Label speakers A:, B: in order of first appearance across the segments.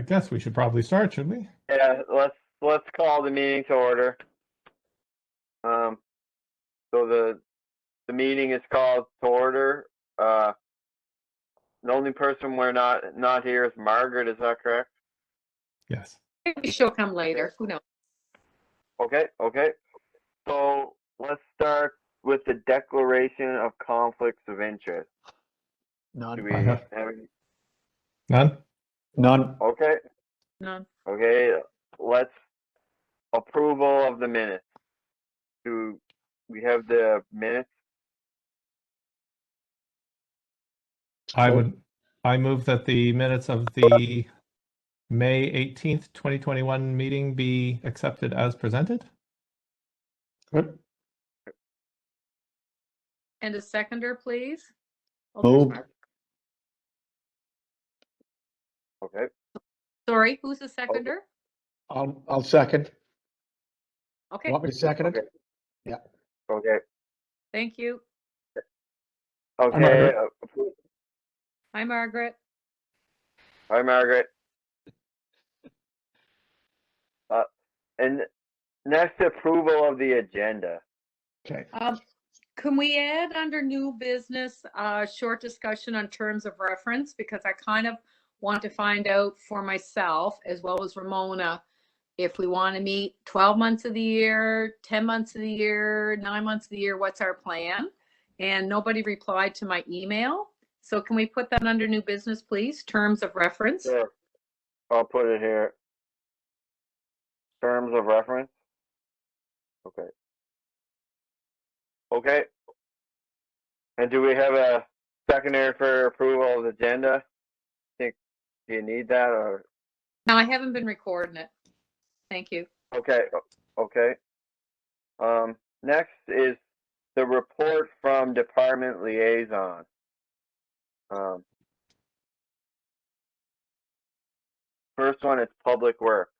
A: guess we should probably start, shouldn't we?
B: Yeah, let's call the meeting to order. So the meeting is called to order. The only person we're not here is Margaret. Is that correct?
A: Yes.
C: Maybe she'll come later. Who knows?
B: Okay. So let's start with the declaration of conflicts of interest.
D: None.
B: Do we have any?
A: None?
D: None.
B: Okay.
C: None.
B: Okay. Let's approval of the minutes. Do we have the minutes?
A: I move that the minutes of the May 18th, 2021 meeting be accepted as presented.
D: Good.
C: And a seconder, please. Oh,
D: Moved.
C: there's Mark.
B: Okay.
C: Sorry, who's the seconder?
D: I'll second.
C: Okay,
D: Want me to second it?
B: Okay. Okay.
C: thank you.
B: Okay.
D: Margaret.
C: Hi, Margaret.
B: Hi, Margaret. And next, approval of the agenda.
D: Okay.
C: Can we add under new business, short discussion on terms of reference? Because I kind of want to find out for myself as well as Ramona, if we want to meet 12 months of the year, 10 months of the year, 9 months of the year, what's our plan? And nobody replied to my email. So can we put that under new business, please? Terms of reference?
B: Sure. I'll put it here. Terms of reference. Okay. Okay. And do we have a secondary for approval of the agenda? Do you need that or?
C: No, I haven't been recording it. Thank you.
B: Okay. Okay. Next is the report from Department Liaison. First one is Public Works.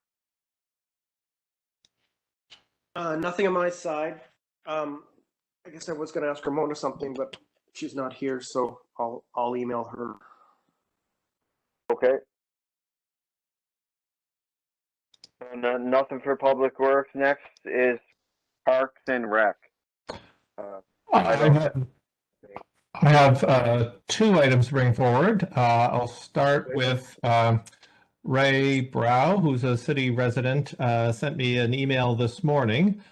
E: Nothing on my side. I guess I was going to ask Ramona something, but she's not here, so I'll email her.
B: Okay. Nothing for Public Works. Next is Parks and Rec.
A: I have two items to bring forward. I'll start with Ray Brow, who's a city resident, sent me an email this morning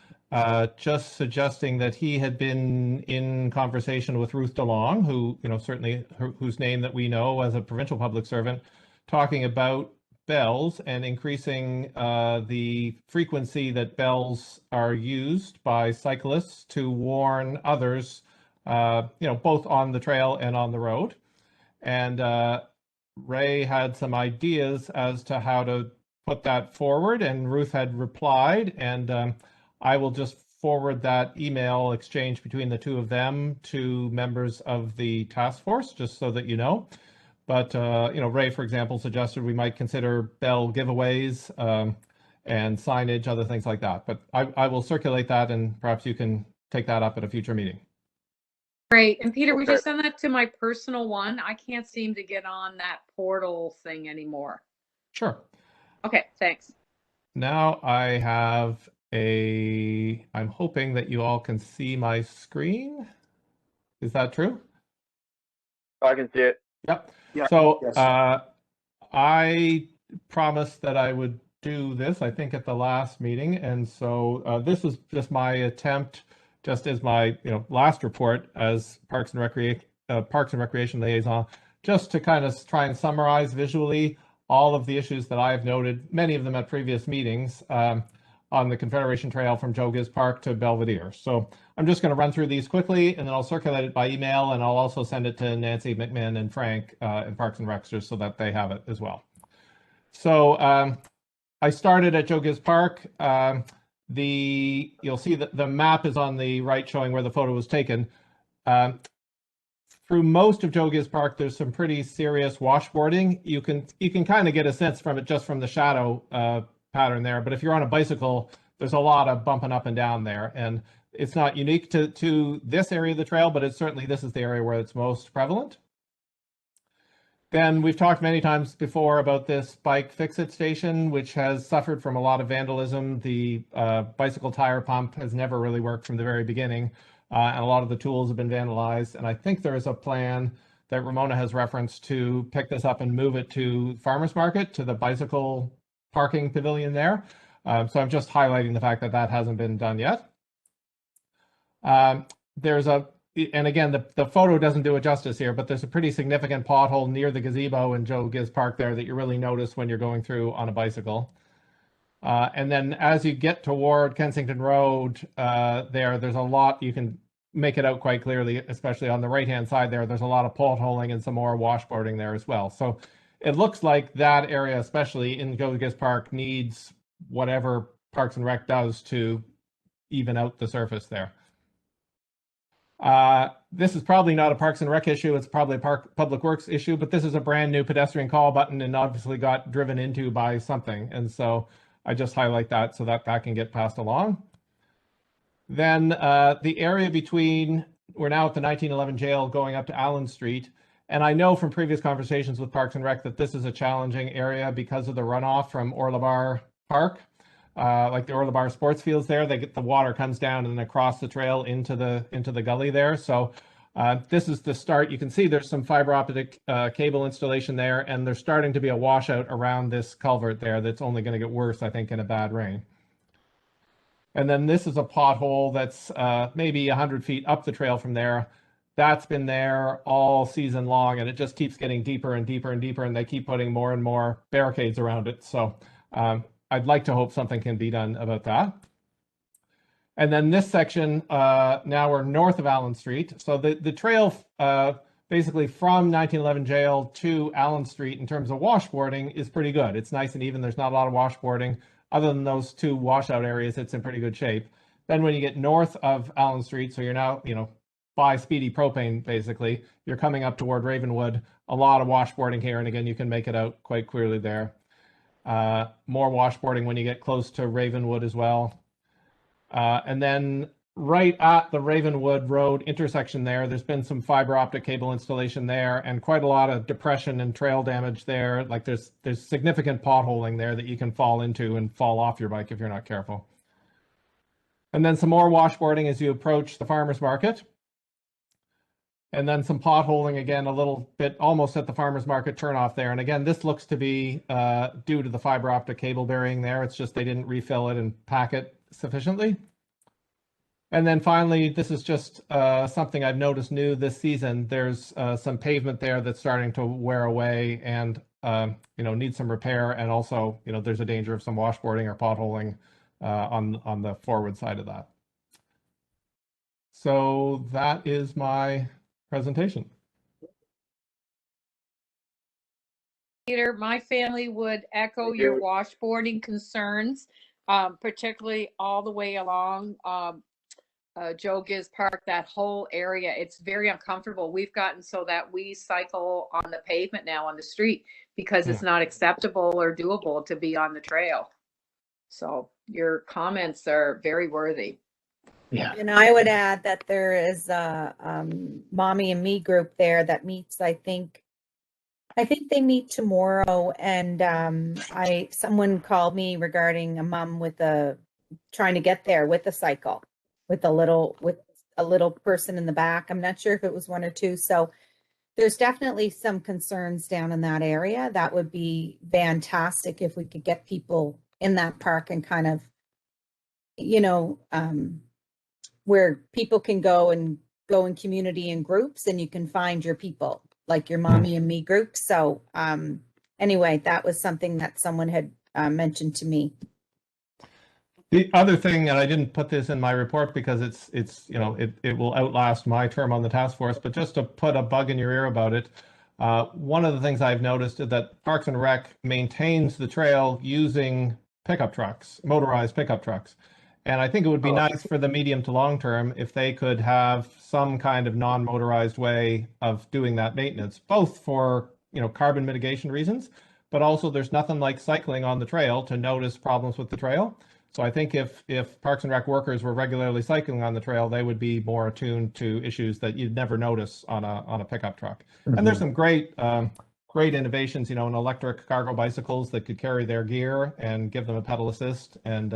A: just suggesting that he had been in conversation with Ruth DeLong, who, certainly whose name that we know as a provincial public servant, talking about bells and increasing the frequency that bells are used by cyclists to warn others, both on the trail and on the road. And Ray had some ideas as to how to put that forward, and Ruth had replied, and I will just forward that email exchange between the two of them to members of the task force, just so that you know. But, Ray, for example, suggested we might consider bell giveaways and signage, other things like that. But I will circulate that, and perhaps you can take that up at a future meeting.
C: Great. And Peter,
B: Okay.
C: would you send that to my personal one? I can't seem to get on that portal thing anymore.
A: Sure.
C: Okay, thanks.
A: Now I have I'm hoping that you all can see my screen. Is that true?
B: I can see it.
A: Yep.
E: Yeah,
A: So
E: yes.
A: I promised that I would do this, I think, at the last meeting. And so this is just my attempt, just as my last report as Parks and Recreation Liaison, just to kind of try and summarize visually all of the issues that I've noted, many of them at previous meetings, on the Confederation Trail from Joe Giz Park to Belvedere. So I'm just going to run through these quickly, and then I'll circulate it by email, and I'll also send it to Nancy McMahon and Frank in Parks and Rec, just so that they have it as well. So I started at Joe Giz Park. You'll see that the map is on the right showing where the photo was taken. Through most of Joe Giz Park, there's some pretty serious washboarding. You can kind of get a sense from it just from the shadow pattern there. But if you're on a bicycle, there's a lot of bumping up and down there. And it's not unique to this area of the trail, but it's certainly, this is the area where it's most prevalent. Then we've talked many times before about this bike fix-it station, which has suffered from a lot of vandalism. The bicycle tire pump has never really worked from the very beginning, and a lot of the tools have been vandalized. And I think there is a plan that Ramona has referenced to pick this up and move it to Farmers Market, to the bicycle parking pavilion there. So I'm just highlighting the fact that that hasn't been done yet. There's a, and again, the photo doesn't do it justice here, but there's a pretty significant pothole near the gazebo in Joe Giz Park there that you really notice when you're going through on a bicycle. And then as you get toward Kensington Road, there's a lot, you can make it out quite clearly, especially on the right-hand side there. There's a lot of potholing and some more washboarding there as well. So it looks like that area, especially in Joe Giz Park, needs whatever Parks and Rec does to even out the surface there. This is probably not a Parks and Rec issue. It's probably a Public Works issue, but this is a brand new pedestrian call button and obviously got driven into by something. And so I just highlight that so that that can get passed along. Then the area between, we're now at the 1911 jail going up to Allen Street. And I know from previous conversations with Parks and Rec that this is a challenging area because of the runoff from Orlebar Park. Like the Orlebar sports fields there, the water comes down and across the trail into the gully there. So this is the start. You can see there's some fiber optic cable installation there, and there's starting to be a washout around this culvert there that's only going to get worse, I think, in a bad rain. And then this is a pothole that's maybe 100 feet up the trail from there. That's been there all season long, and it just keeps getting deeper and deeper and deeper, and they keep putting more and more barricades around it. So I'd like to hope something can be done about that. And then this section, now we're north of Allen Street. So the trail basically from 1911 jail to Allen Street in terms of washboarding is pretty good. It's nice and even. There's not a lot of washboarding. Other than those two washout areas, it's in pretty good shape. Then when you get north of Allen Street, so you're now, by Speedy Propane, basically, you're coming up toward Ravenwood, a lot of washboarding here. And again, you can make it out quite clearly there. More washboarding when you get close to Ravenwood as well. And then right at the Ravenwood Road intersection there's been some fiber optic cable installation there and quite a lot of depression and trail damage there. Like there's significant potholing there that you can fall into and fall off your bike if you're not careful. And then some more washboarding as you approach the farmers market. And then some potholing again, a little bit almost at the farmers market turnoff there. And again, this looks to be due to the fiber optic cable burying there. It's just they didn't refill it and pack it sufficiently. And then finally, this is just something I've noticed new this season. There's some pavement there that's starting to wear away and needs some repair. And also, there's a danger of some washboarding or potholing on the forward side of that. So that is my presentation.
C: Peter, my family would echo your washboarding concerns, particularly all the way along Joe Giz Park, that whole area. It's very uncomfortable. We've gotten so that we cycle on the pavement now on the street because it's not acceptable or doable to be on the trail. So your comments are very worthy.
D: Yeah.
F: And I would add that there is a Mommy and Me group there that meets, I think they meet tomorrow. And someone called me regarding a mom trying to get there with a cycle, with a little person in the back. I'm not sure if it was one or two. So there's definitely some concerns down in that area. That would be fantastic if we could get people in that park and kind of, where people can go in community and groups, and you can find your people, like your Mommy and Me group. So anyway, that was something that someone had mentioned to me.
A: The other thing, and I didn't put this in my report because it will outlast my term on the task force, but just to put a bug in your ear about it, one of the things I've noticed is that Parks and Rec maintains the trail using pickup trucks, motorized pickup trucks. And I think it would be nice for the medium to long term if they could have some kind of non-motorized way of doing that maintenance, both for carbon mitigation reasons, but also there's nothing like cycling on the trail to notice problems with the trail. So I think if Parks and Rec workers were regularly cycling on the trail, they would be more attuned to issues that you'd never notice on a pickup truck. And there's some great great innovations, in electric cargo bicycles that could carry their gear and give them a pedal assist. And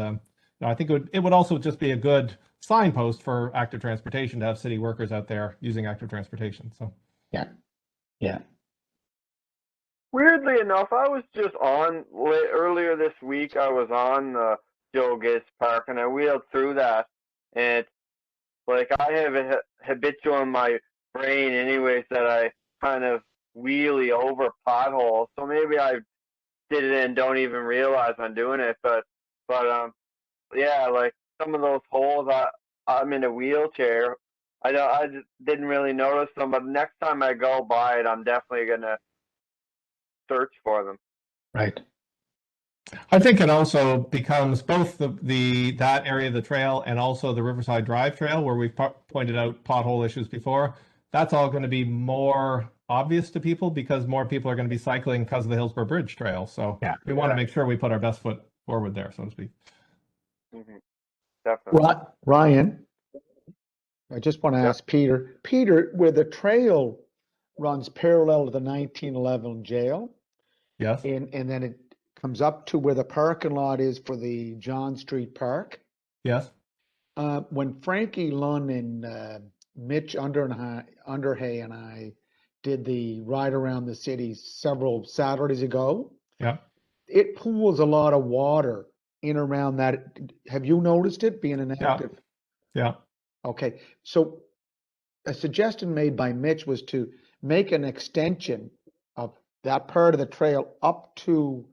A: I think it would also just be a good signpost for active transportation to have city workers out there using active transportation. So
D: Yeah.
B: Weirdly enough, I was just on earlier this week. I was on the Joe Giz Park, and I wheeled through that, and it's like I have a habitual in my brain, anyways, that I kind of wheelie over potholes. So maybe I did it and don't even realize I'm doing it. But yeah, like some of those holes, I'm in a wheelchair. I just didn't really notice them, but next time I go by it, I'm definitely gonna search for them.
D: Right.
A: I think it also becomes both that area of the trail and also the Riverside Drive Trail, where we've pointed out pothole issues before. That's all going to be more obvious to people because more people are going to be cycling because of the Hillsborough Bridge Trail. So we want to make sure we put our best foot forward there, so to speak.
B: Mm-hmm. Definitely.
D: Ryan, I just want to ask Peter, where the trail runs parallel to the 1911 jail,
A: Yes.
D: and then it comes up to where the parking lot is for the John Street Park.
A: Yes.
D: When Frankie Lunn and Mitch Underhay and I did the ride around the city several Saturdays ago, it pools a lot of water in around that. Have you noticed it being an active?
A: Yeah.
D: Okay, so a suggestion made by Mitch was to make an extension of that part of the trail up to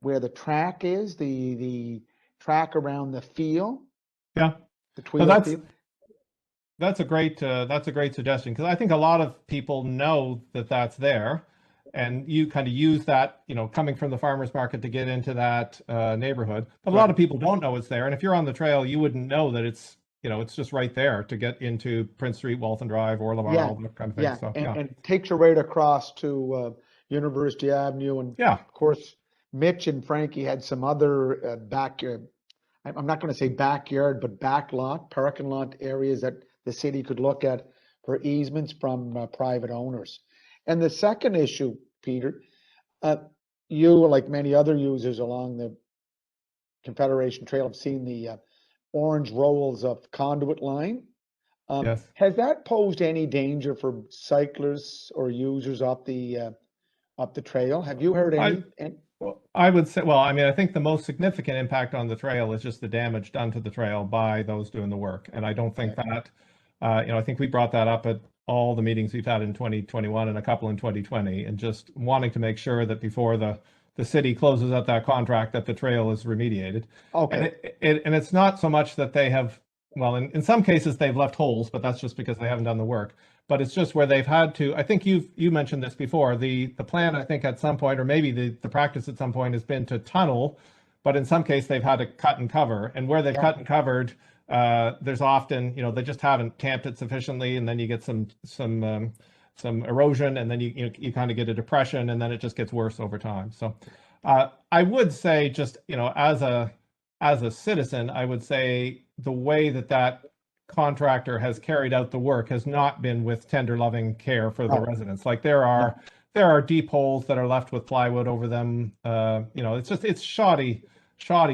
D: where the track is, the track around the field.
A: Yeah.
D: The Tweedle field.
A: That's a great suggestion, because I think a lot of people know that that's there, and you kind of use that, coming from the farmers market to get into that neighborhood. But a lot of people don't know it's there, and if you're on the trail, you wouldn't know that it's just right there to get into Prince Street, Walton Drive, or Lamar, all that kind of thing.
D: Yeah,
A: so,
D: and takes you right across to University Avenue, and of course, Mitch and Frankie had some other backyard. I'm not going to say backyard, but parking lot areas that the city could look at for easements from private owners. And the second issue, Peter, you, like many other users along the Confederation Trail, have seen the orange rolls of conduit line.
A: Yes.
D: Has that posed any danger for cyclists or users up the trail? Have you heard any?
A: Well, I would say, I think the most significant impact on the trail is just the damage done to the trail by those doing the work. And I don't think that, I think we brought that up at all the meetings we've had in 2021 and a couple in 2020, and just wanting to make sure that before the city closes out that contract, that the trail is remediated.
D: Okay.
A: And it's not so much that they have, in some cases they've left holes, but that's just because they haven't done the work. But it's just where they've had to, I think you mentioned this before, the plan, I think at some point, or maybe the practice at some point, has been to tunnel, but in some case they've had to cut and cover. And where they've cut and covered, there's often, they just haven't tamped it sufficiently, and then you get some erosion, and then you kind of get a depression, and then it just gets worse over time. So I would say, just, as a citizen, I would say the way that contractor has carried out the work has not been with tender, loving care for the residents. Like there are deep holes that are left with plywood over them. It's shoddy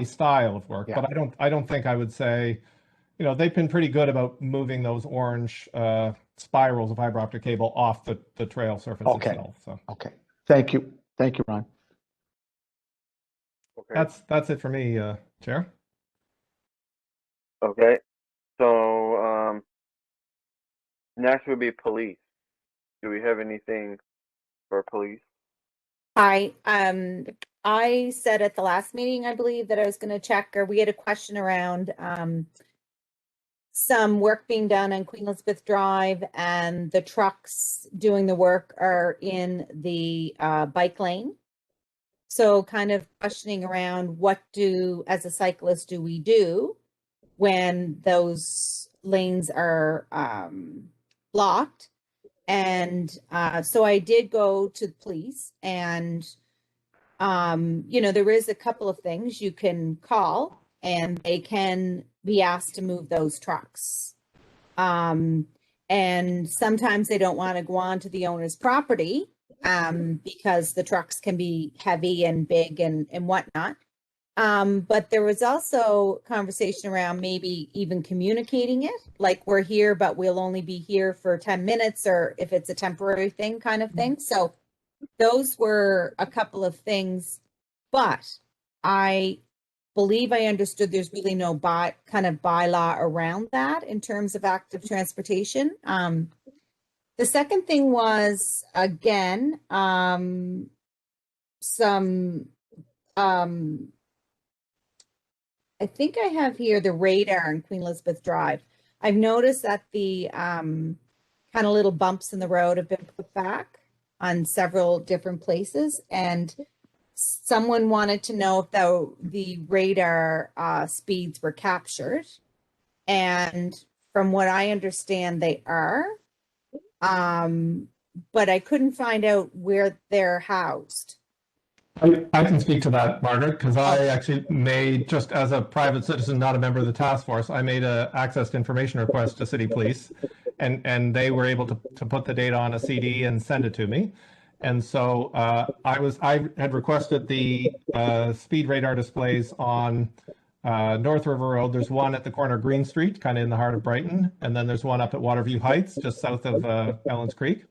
A: style of work. But I don't think I would say, they've been pretty good about moving those orange spirals of fiber optic cable off the trail surface itself. So
D: Thank you, Ron.
B: Okay.
A: That's it for me, Chair.
B: Okay. So next would be police. Do we have anything for police?
F: I said at the last meeting, I believe, that I was going to check, or we had a question around some work being done on Queen Elizabeth Drive, and the trucks doing the work are in the bike lane. So kind of questioning around, what as a cyclist, do we do when those lanes are blocked? And so I did go to the police, and there is a couple of things you can call, and they can be asked to move those trucks. And sometimes they don't want to go on to the owner's property, because the trucks can be heavy and big and whatnot. But there was also conversation around maybe even communicating it, like we're here, but we'll only be here for 10 minutes, or if it's a temporary thing kind of thing. So those were a couple of things, but I believe I understood there's really no kind of bylaw around that in terms of active transportation. The second thing was, again, I think I have here the radar in Queen Elizabeth Drive. I've noticed that the kind of little bumps in the road have been put back on several different places, and someone wanted to know if the radar speeds were captured. And from what I understand, they are. But I couldn't find out where they're housed.
A: I can speak to that, Margaret, because I actually made, just as a private citizen, not a member of the task force, I made a access to information request to City Police, and they were able to put the data on a CD and send it to me. And so I had requested the speed radar displays on North River Road. There's one at the corner of Green Street, kind of in the heart of Brighton, and then there's one up at Waterview Heights, just south of Ellens Creek.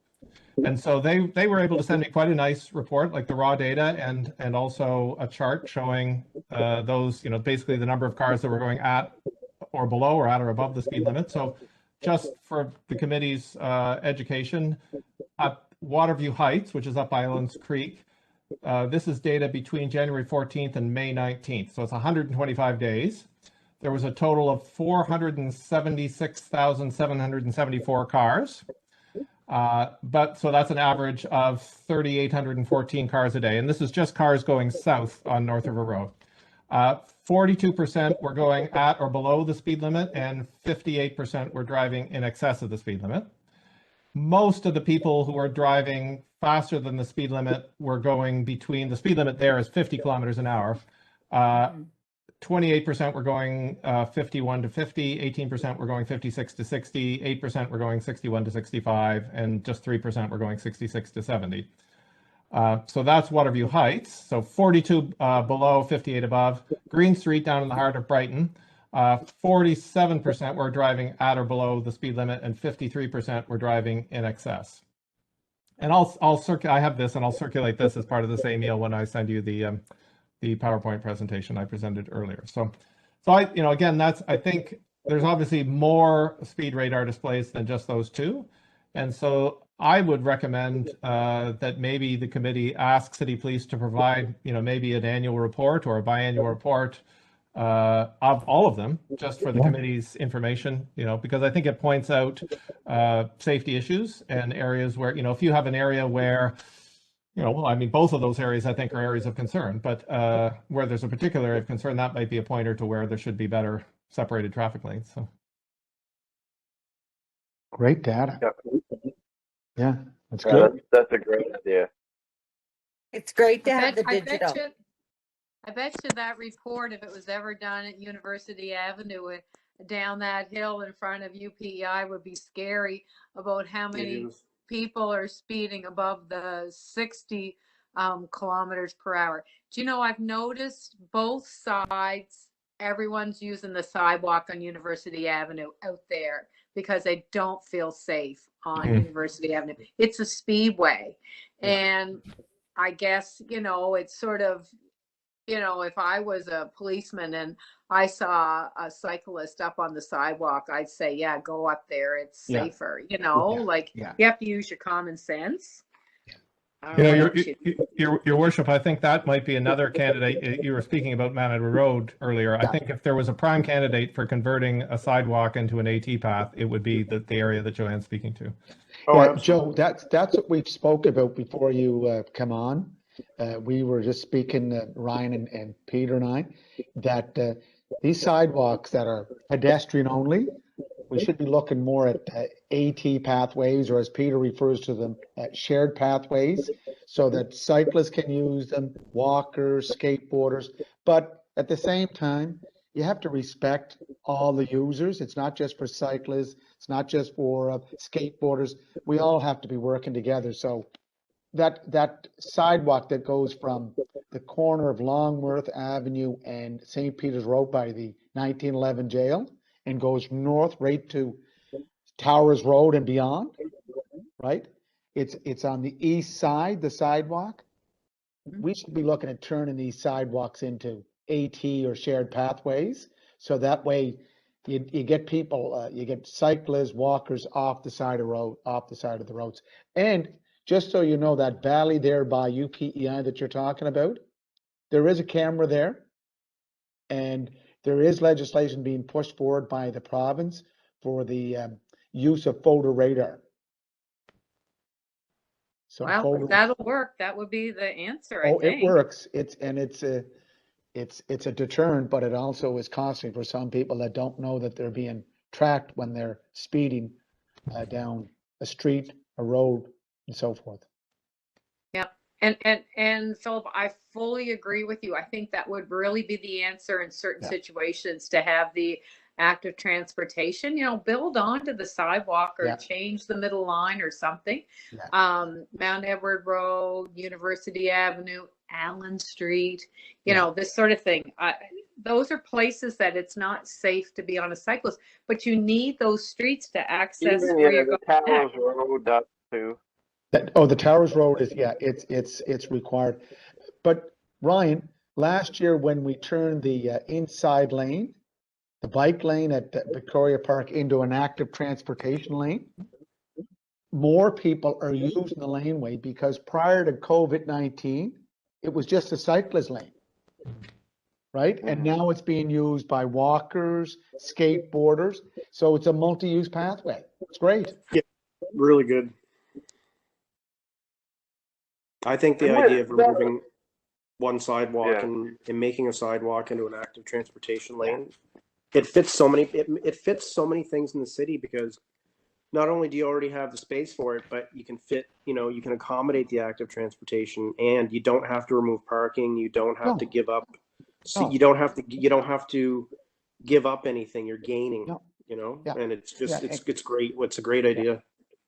A: And so they were able to send me quite a nice report, like the raw data and also a chart showing those, basically the number of cars that were going at or below or at or above the speed limit. So just for the committee's education, at Waterview Heights, which is up by Ellens Creek, this is data between January 14th and May 19th. So it's 125 days. There was a total of 476,774 cars. So that's an average of 3,814 cars a day. And this is just cars going south on North River Road. 42% were going at or below the speed limit, and 58% were driving in excess of the speed limit. Most of the people who were driving faster than the speed limit were going between, the speed limit there is 50 kilometers an hour. 28% were going 51 to 50, 18% were going 56 to 60, 8% were going 61 to 65, and just 3% were going 66 to 70. So that's Waterview Heights. So 42 below, 58 above. Green Street down in the heart of Brighton, 47% were driving at or below the speed limit, and 53% were driving in excess. And I have this, and I'll circulate this as part of the same email when I send you the PowerPoint presentation I presented earlier. So again, I think there's obviously more speed radar displays than just those two. And so I would recommend that maybe the committee ask City Police to provide, maybe an annual report or a biannual report of all of them, just for the committee's information, because I think it points out safety issues and areas where, if you have an area where, both of those areas I think are areas of concern, but where there's a particular area of concern, that might be a pointer to where there should be better separated traffic lanes. So.
D: Great data. Yeah, that's
B: Yeah,
D: good.
B: that's a great idea.
F: It's great to have the digital.
C: I bet you that report, if it was ever done at University Avenue down that hill in front of UPEI, would be scary about how many people are speeding above the 60 kilometers per hour. Do you know, I've noticed both sides, everyone's using the sidewalk on University Avenue out there because they don't feel safe on University Avenue. It's a speedway. And I guess, it's sort of, if I was a policeman and I saw a cyclist up on the sidewalk, I'd say, yeah, go up there. It's safer, you have to use your common sense.
A: Your worship, I think that might be another candidate. You were speaking about Manitoba Road earlier. I think if there was a prime candidate for converting a sidewalk into an AT path, it would be the area that Joanne's speaking to.
D: Joe, that's what we've spoke about before you come on. We were just speaking, Ryan and Peter and I, that these sidewalks that are pedestrian only, we should be looking more at AT pathways, or as Peter refers to them, shared pathways, so that cyclists can use them, walkers, skateboarders. But at the same time, you have to respect all the users. It's not just for cyclists. It's not just for skateboarders. We all have to be working together. So that sidewalk that goes from the corner of Longworth Avenue and St. Peter's Road by the 1911 jail and goes north right to Towers Road and beyond, right? It's on the east side, the sidewalk. We should be looking at turning these sidewalks into AT or shared pathways. So that way you get people, you get cyclists, walkers off the side of the roads. And just so you know, that valley there by UPEI that you're talking about, there is a camera there, and there is legislation being pushed forward by the province for the use of photo radar. So
C: Well, that'll work. That would be the answer, I think.
D: It works. It's a deterrent, but it also is costly for some people that don't know that they're being tracked when they're speeding down a street, a road, and so forth.
C: Yeah. And Philip, I fully agree with you. I think that would really be the answer in certain situations, to have the active transportation, build onto the sidewalk or change the middle line or something. Mount Edward Road, University Avenue, Allen Street, this sort of thing. Those are places that it's not safe to be on a cyclist, but you need those streets to access where you're
B: the Towers Road does too.
D: The Towers Road is, it's required. But Ryan, last year when we turned the inside lane, the bike lane at Victoria Park, into an active transportation lane, more people are using the laneway, because prior to COVID-19, it was just a cyclist lane, right? And now it's being used by walkers, skateboarders. So it's a multi-use pathway. It's great.
E: Yeah, really good. I think the idea of removing one sidewalk and making a sidewalk into an active transportation lane, it fits so many things in the city, because not only do you already have the space for it, but you can fit, you can accommodate the active transportation, and you don't have to remove parking. You don't have to give up. So you don't have to give up anything. You're gaining, and it's just, it's great. It's a great idea.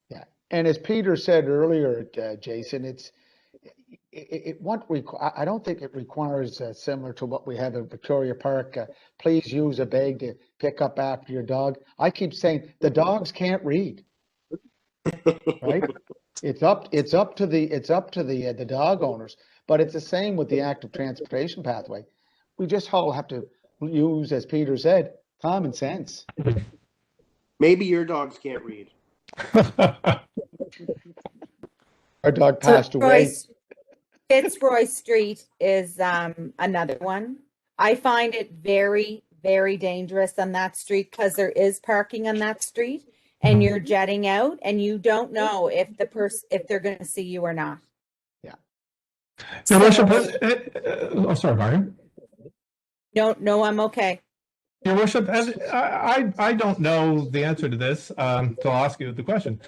D: Yeah. And as Peter said earlier, Jason, I don't think it requires similar to what we have at Victoria Park. Please use a bag to pick up after your dog. I keep saying the dogs can't read, right? It's up to the dog owners, but it's the same with the active transportation pathway. We just all have to use, as Peter said, common sense.
E: Maybe your dogs can't read.
D: Our dog passed away.
F: Fitzroy Street is another one. I find it very, very dangerous on that street, because there is parking on that street, and you're jetting out, and you don't know if they're going to see you or not.
D: Yeah.
A: Your Worship, sorry, Marion.
F: No, I'm okay.
A: Your Worship, I don't know the answer to this, so I'll ask you the question.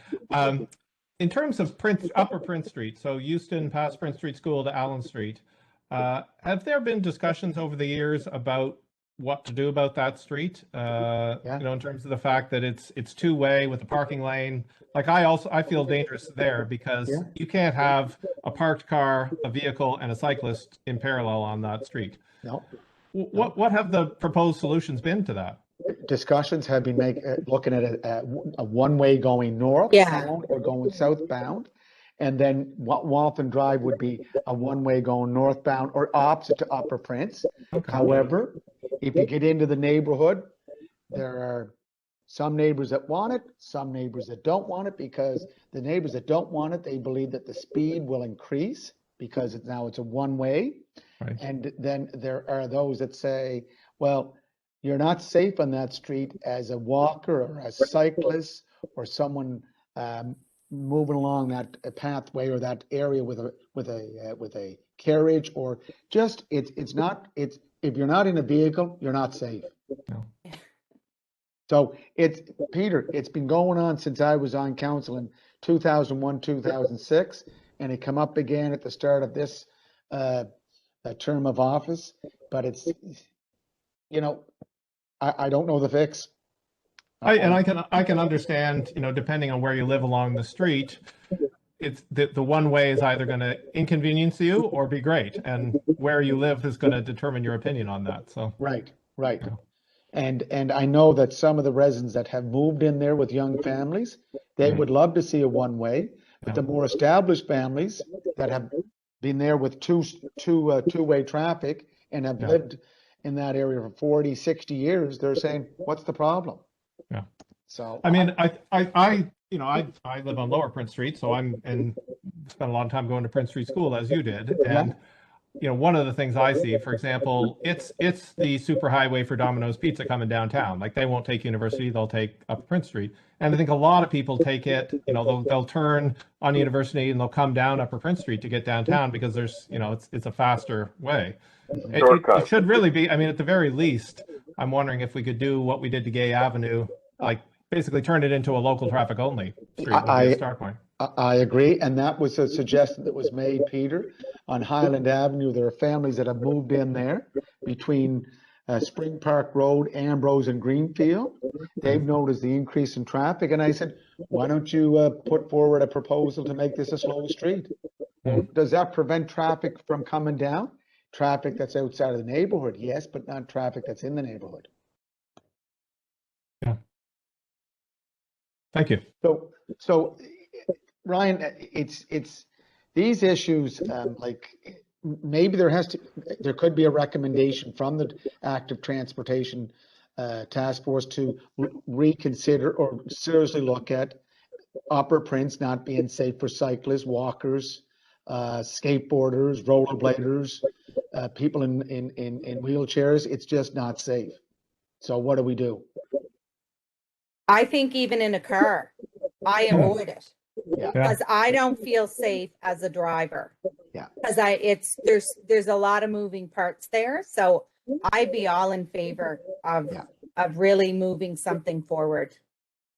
A: In terms of Upper Prince Street, so Euston past Prince Street School to Allen Street, have there been discussions over the years about what to do about that street? In terms of the fact that it's two-way with a parking lane. Like I feel dangerous there, because you can't have a parked car, a vehicle, and a cyclist in parallel on that street.
D: No.
A: What have the proposed solutions been to that?
D: Discussions have been looking at a one-way going northbound or going southbound, and then Waltham Drive would be a one-way going northbound or opposite to Upper Prince. Okay. However, if you get into the neighborhood, there are some neighbors that want it, some neighbors that don't want it, because the neighbors that don't want it, they believe that the speed will increase because now it's a one-way. Right. And then there are those that say, well, you're not safe on that street as a walker or a cyclist or someone moving along that pathway or that area with a carriage, or just if you're not in a vehicle, you're not safe. No. So Peter, it's been going on since I was on council in 2001, 2006, and it come up again at the start of this term of office. But it's, I don't know the fix. I can understand, depending on where you live along the street,
A: it's the one way is either going to inconvenience you or be great, and where you live is going to determine your opinion on that. So
D: Right, right.
A: Yeah.
D: And I know that some of the residents that have moved in there with young families, they would love to see a one-way, but the more established families that have been there with two-way traffic and have lived in that area for 40, 60 years, they're saying, what's the problem?
A: Yeah.
D: So
A: I mean, I live on Lower Prince Street, so spent a lot of time going to Prince Street School as you did, and one of the things I see, for example, it's the superhighway for Domino's Pizza coming downtown. Like they won't take University, they'll take up Prince Street. And I think a lot of people take it, they'll turn on University and they'll come down Upper Prince Street to get downtown because there's, it's a faster way. It should really be, I mean, at the very least, I'm wondering if we could do what we did to Gay Avenue, like basically turn it into a local traffic only street would be a start point.
D: I agree, and that was a suggestion that was made, Peter. On Highland Avenue, there are families that have moved in there between Spring Park Road, Ambrose, and Greenfield. They've noticed the increase in traffic, and I said, why don't you put forward a proposal to make this a slow street? Does that prevent traffic from coming down? Traffic that's outside of the neighborhood, yes, but not traffic that's in the neighborhood.
A: Yeah. Thank you.
D: So Ryan, it's these issues, like maybe there could be a recommendation from the Active Transportation Task Force to reconsider or seriously look at Upper Prince not being safe for cyclists, walkers, skateboarders, rollerbladers, people in wheelchairs. It's just not safe. So what do we do?
F: I think even in a car, I avoid it.
D: Yeah.
F: Because I don't feel safe as a driver.
D: Yeah.
F: Because there's a lot of moving parts there. So I'd be all in favor of really moving something forward.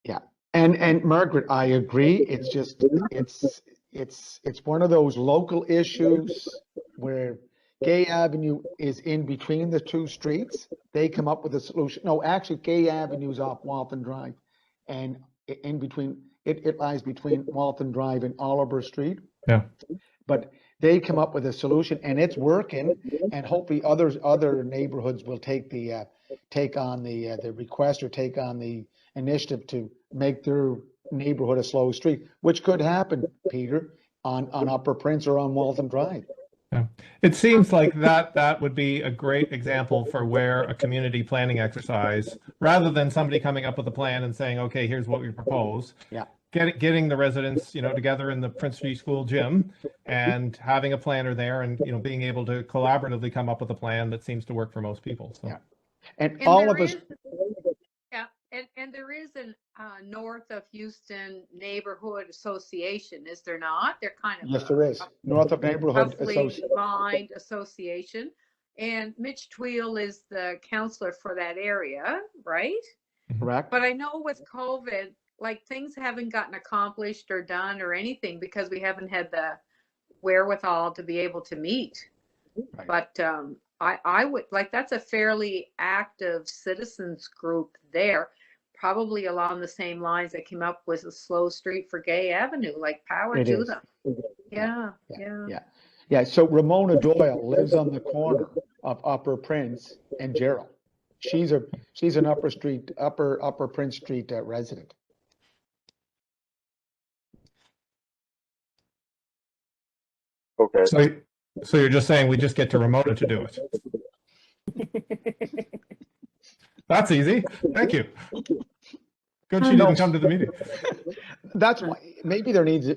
D: Yeah. And Margaret, I agree. It's just it's one of those local issues where Gay Avenue is in between the two streets. They come up with a solution. No, actually Gay Avenue's off Walton Drive, and in between it lies between Walton Drive and Oliver Street.
A: Yeah.
D: But they come up with a solution and it's working, and hopefully other neighborhoods will take on the request or take on the initiative to make their neighborhood a slow street, which could happen, Peter, on Upper Prince or on Walton Drive.
A: Yeah. It seems like that would be a great example for where a community planning exercise, rather than somebody coming up with a plan and saying, okay, here's what we propose.
D: Yeah.
A: Getting the residents, together in the Prince Street School gym and having a planner there and, being able to collaboratively come up with a plan that seems to work for most people. So.
D: Yeah. And all of us.
C: Yeah. And there is an North of Houston Neighborhood Association, is there not? They're kind of
D: yes, there is North of Neighborhood
C: Association. Association, and Mitch Tweel is the counselor for that area, right?
D: Correct.
C: But I know with COVID, like things haven't gotten accomplished or done or anything because we haven't had the wherewithal to be able to meet.
D: Right.
C: But I would like, that's a fairly active citizens group there, probably along the same lines that came up with a slow street for Gay Avenue, like power to them.
D: Yeah. So Ramona Doyle lives on the corner of Upper Prince and Gerald. She's an Upper Prince Street resident.
B: Okay.
A: So you're just saying we just get to Ramona to do it. That's easy. Thank you. Good she didn't come to the meeting.
D: That's why maybe there needs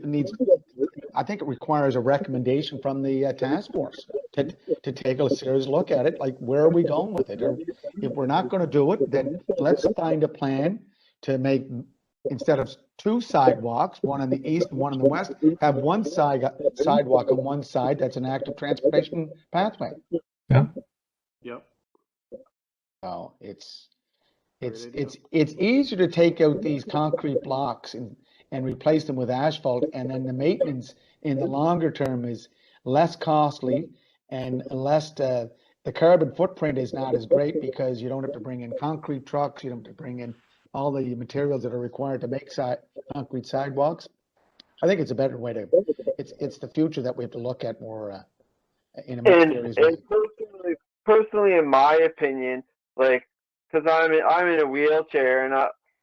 D: I think it requires a recommendation from the task force to take a serious look at it. Like, where are we going with it? Or if we're not going to do it, then let's find a plan to make, instead of two sidewalks, one on the east and one on the west, have one sidewalk on one side that's an active transportation pathway.
A: Yeah.
E: Yep.
D: Oh, it's easier to take out these concrete blocks and replace them with asphalt, and then the maintenance in the longer term is less costly and less. The carbon footprint is not as great because you don't have to bring in concrete trucks, you don't have to bring in all the materials that are required to make concrete sidewalks. I think it's a better way to, it's the future that we have to look at more in a more serious way.
B: And personally, in my opinion, like, because I'm in a wheelchair and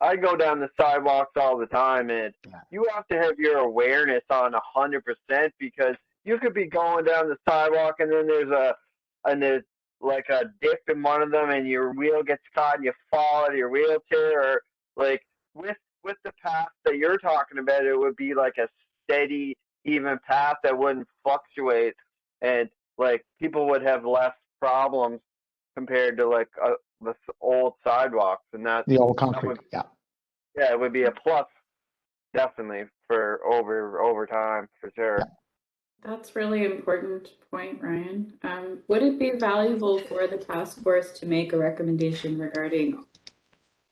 B: I go down the sidewalks all the time, and you have to have your awareness on 100% because you could be going down the sidewalk and then there's like a dip in one of them and your wheel gets caught and you fall out of your wheelchair, or like with the path that you're talking about, it would be like a steady, even path that wouldn't fluctuate, and like people would have less problems compared to like the old sidewalks, and
D: the old concrete.
B: Yeah, it would be a plus definitely for over time for sure.
G: That's really important point, Ryan. Would it be valuable for the task force to make a recommendation regarding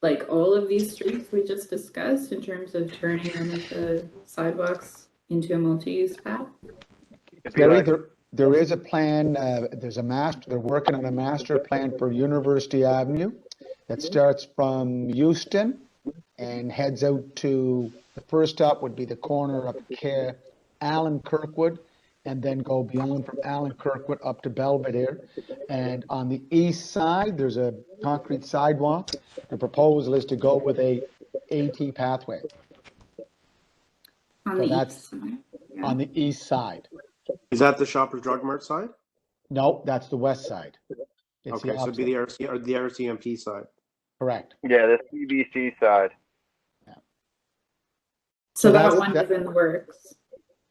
G: like all of these streets we just discussed in terms of turning them into sidewalks into a multi-use path?
D: There is a plan. They're working on a master plan for University Avenue that starts from Euston and heads out to, the first stop would be the corner of Allen Kirkwood, and then go beyond from Allen Kirkwood up to Belvedere. And on the east side, there's a concrete sidewalk. The proposal is to go with a AT pathway.
G: On the east side. Yeah.
D: On the east side.
E: Is that the Shoppers Drug Mart side?
D: No, that's the west side.
E: Okay, so it'd be the RCMP side.
D: Correct.
B: Yeah, the CBC side.
D: Yeah.
G: So that one is in the works.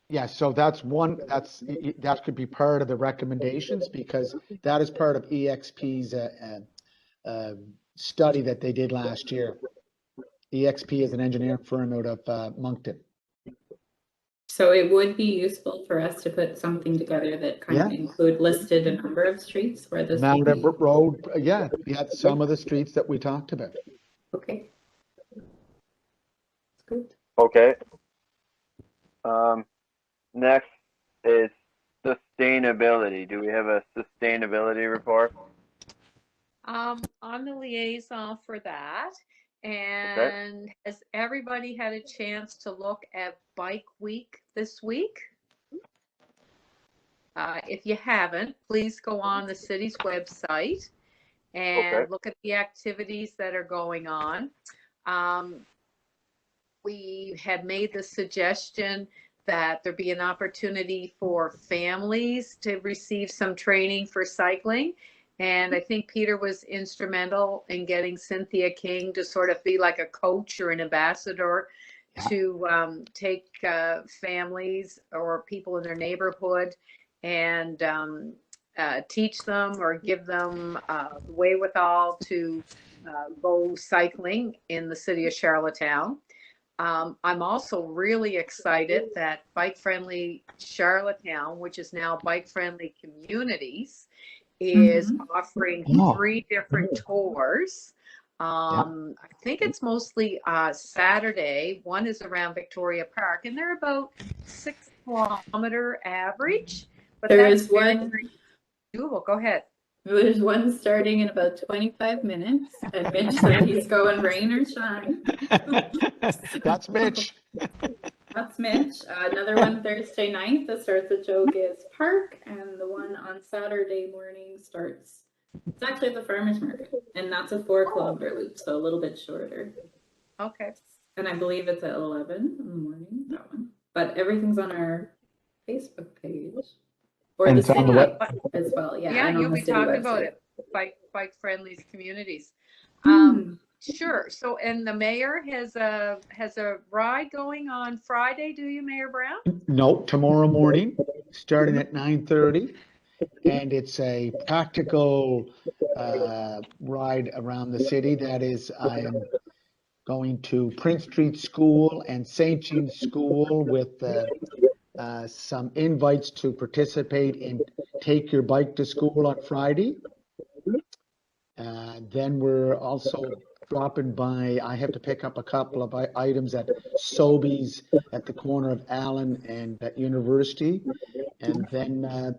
D: Yeah, so that's one, that could be part of the recommendations, because that is part of EXP's study that they did last year. EXP is an engineering firm out of Moncton.
G: So it would be useful for us to put something together that kind of listed a number of streets where this
D: Mount Everett Road, yeah, some of the streets that we talked about.
G: Okay. That's good.
B: Okay. Next is sustainability. Do we have a sustainability report?
C: On the liaison for that. And has everybody had a chance to look at Bike Week this week? If you haven't, please go on the city's website and look at the activities that are going on. We had made the suggestion that there be an opportunity for families to receive some training for cycling. And I think Peter was instrumental in getting Cynthia King to sort of be like a coach or an ambassador to take families or people in their neighborhood and teach them or give them the wherewithal to go cycling in the city of Charlottetown. I'm also really excited that Bike Friendly Charlottetown, which is now Bike Friendly Communities, is offering 3 different tours. I think it's mostly Saturday. One is around Victoria Park, and they're about 6 kilometer average. But
G: there is one
C: doable. Go ahead.
G: There's one starting in about 25 minutes, and Mitch said he's going rain or shine.
D: That's Mitch.
G: That's Mitch. Another one Thursday night that starts at Joe Giz Park, and the one on Saturday morning starts, it's actually at the farmer's market, and that's a 4 kilometer loop, so a little bit shorter.
C: Okay.
G: And I believe it's at 11 in the morning, that one. But everything's on our Facebook page. Or
D: and
G: the city
D: as
G: well.
C: Yeah, you'll be talking about it. Bike Friendly's communities. Sure. So, and the mayor has a ride going on Friday. Do you, Mayor Brown?
D: No, tomorrow morning, starting at 9:30, and it's a practical ride around the city. That is, I am going to Prince Street School and St. Jean's School with some invites to participate in Take Your Bike to School on Friday. Then we're also dropping by, I have to pick up a couple of items at Sobeys at the corner of Allen and at University. And then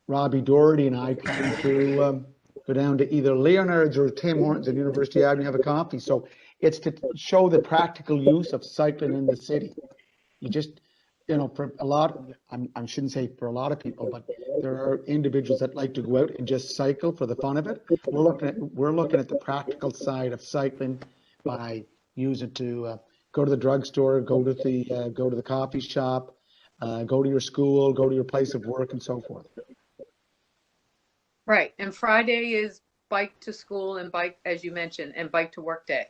D: Robbie Doherty and I plan to go down to either Leonard's or Tim Hortons at University Avenue, have a coffee. So it's to show the practical use of cycling in the city. You just, you know, for a lot, I shouldn't say for a lot of people, but there are individuals that like to go out and just cycle for the fun of it. We're looking at the practical side of cycling by using to go to the drugstore, go to the coffee shop, go to your school, go to your place of work, and so forth.
C: Right. And Friday is bike to school and bike, as you mentioned, and bike to work day.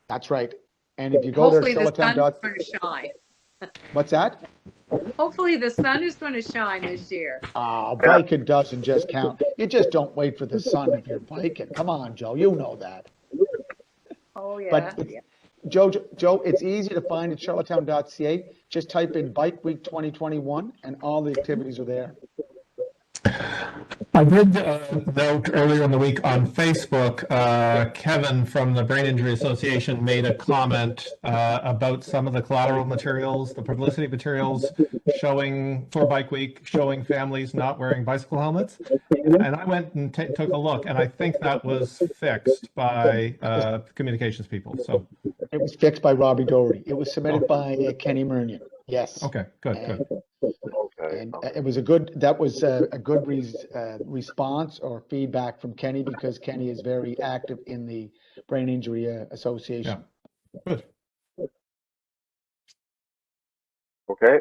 D: That's right. And if you go
C: Hopefully
D: there,
C: the sun is going to shine.
D: What's that?
C: Hopefully the sun is going to shine this year.
D: Biking doesn't just count. You just don't wait for the sun if you're biking. Come on, Joe, you know that.
C: Oh, yeah.
D: But Joe, it's easy to find at charlottetown.ca. Just type in Bike Week 2021 and all the activities are there.
A: I did note earlier in the week on Facebook, Kevin from the Brain Injury Association made a comment about some of the collateral materials, the publicity materials showing for Bike Week, showing families not wearing bicycle helmets. And I went and took a look, and I think that was fixed by communications people. So
D: it was fixed by Robbie Doherty. It was submitted by Kenny Murnion. Yes.
A: Okay, good.
D: And it was a good response or feedback from Kenny, because Kenny is very active in the Brain Injury Association.
A: Yeah. Good.
B: Okay.